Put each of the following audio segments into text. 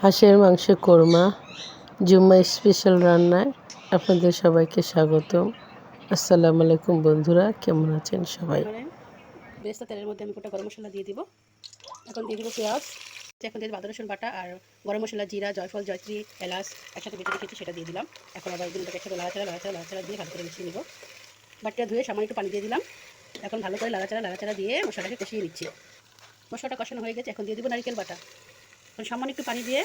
হাঁসের মাংসের কোরমা জুম্মা স্পেশাল রান্নায় আপনাদের সবাইকে স্বাগতম। আসসালামু আলাইকুম বন্ধুরা, কেমন আছেন সবাই? বেরেস্তা তেলের মধ্যে আমি গোটা গরম মশলা দিয়ে দিব। এখন দিয়ে দিব পেঁয়াজ, এখন দিয়ে দিব আদা রসুন বাটা আর গরম মশলা, জিরা, জয়ফল, জয়ত্রী, এলাচ একসাথে বেটে রেখেছি, সেটা দিয়ে দিলাম। এখন আবার এগুলোকে একসাথে লাড়াচাড়া দিয়ে ভালো করে মিশিয়ে নিব। বাটিটা ধুয়ে সামান্য একটু পানি দিয়ে দিলাম। এখন ভালো করে লাড়াচাড়া দিয়ে মশলাটাকে কষিয়ে নিচ্ছি। মশলাটা কষানো হয়ে গেছে, এখন দিয়ে দিব নারকেল বাটা। এখন সামান্য একটু পানি দিয়ে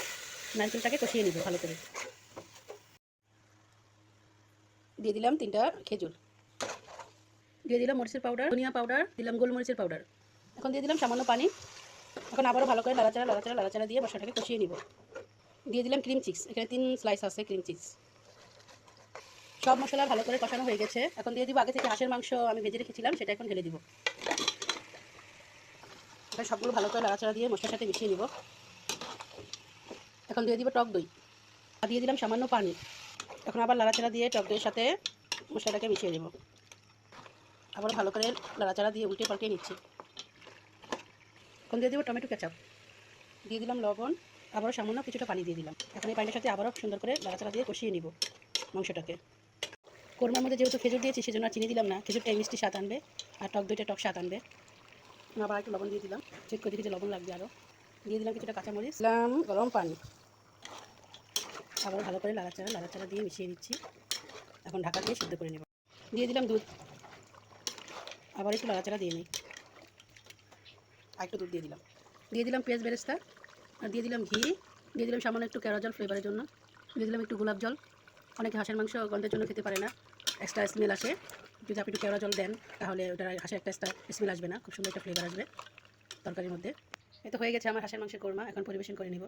নারকেলটাকে কষিয়ে নিব ভালো করে। দিয়ে দিলাম 3টা খেজুর, দিয়ে দিলাম মরিচের পাউডার, ধনিয়া পাউডার, দিলাম গোলমরিচের পাউডার। এখন দিয়ে দিলাম সামান্য পানি। এখন আবারও ভালো করে লাড়াচাড়া দিয়ে মশলাটাকে কষিয়ে নিব। দিয়ে দিলাম ক্রিম চিজ, এখানে 3 স্লাইস আছে ক্রিম চিজ। সব মশলা ভালো করে কষানো হয়ে গেছে। এখন দিয়ে দিব আগে থেকে হাঁসের মাংস আমি ভেজে রেখেছিলাম, সেটা এখন ঢেলে দিব। এখন সবগুলো ভালো করে লাড়াচাড়া দিয়ে মশলার সাথে মিশিয়ে নিব। এখন দিয়ে দিব টক দই, আর দিয়ে দিলাম সামান্য পানি। এখন আবার লাড়াচাড়া দিয়ে টক দইয়ের সাথে মশলাটাকে মিশিয়ে নেব। আবার ভালো করে লাড়াচাড়া দিয়ে উল্টে পাল্টে নিচ্ছি। এখন দিয়ে দেবো টমেটো কেচাপ, দিয়ে দিলাম লবণ, আবারও সামান্য কিছুটা পানি দিয়ে দিলাম। এখন এই পানির সাথে আবারও সুন্দর করে লাড়াচাড়া দিয়ে কষিয়ে নিব মাংসটাকে। কোরমার মধ্যে যেহেতু খেজুর দিয়েছি, সেজন্য আর চিনি দিলাম না। খেজুরটা মিষ্টি স্বাদ আনবে আর টক দইটা টক স্বাদ আনবে। আবার একটু লবণ দিয়ে দিলাম, চেক করে দেখি যে লবণ লাগবে। আরও দিয়ে দিলাম কিছুটা কাঁচামরিচ, দিলাম গরম পানি। আবার ভালো করে লাড়াচাড়া দিয়ে মিশিয়ে নিচ্ছি। এখন ঢাকা দিয়ে সিদ্ধ করে নেব। দিয়ে দিলাম দুধ, আবার একটু লাড়াচাড়া দিয়ে নিই। আর একটু দুধ দিয়ে দিলাম পেঁয়াজ বেরেস্তা, আর দিয়ে দিলাম ঘি, দিয়ে দিলাম সামান্য একটু কেওড়া জল ফ্লেভারের জন্য, দিয়ে দিলাম একটু গোলাপ জল। অনেকে হাঁসের মাংস গন্ধের জন্য খেতে পারে না, এক্সট্রা স্মেল আসে। যদি আপনি একটু কেওড়া জল দেন তাহলে ওটা হাঁসের একটা এক্সট্রা স্মেল আসবে না, খুব সুন্দর একটা ফ্লেভার আসবে তরকারির মধ্যে। এই তো হয়ে গেছে আমার হাঁসের মাংসের কোরমা, এখন পরিবেশন করে নেব।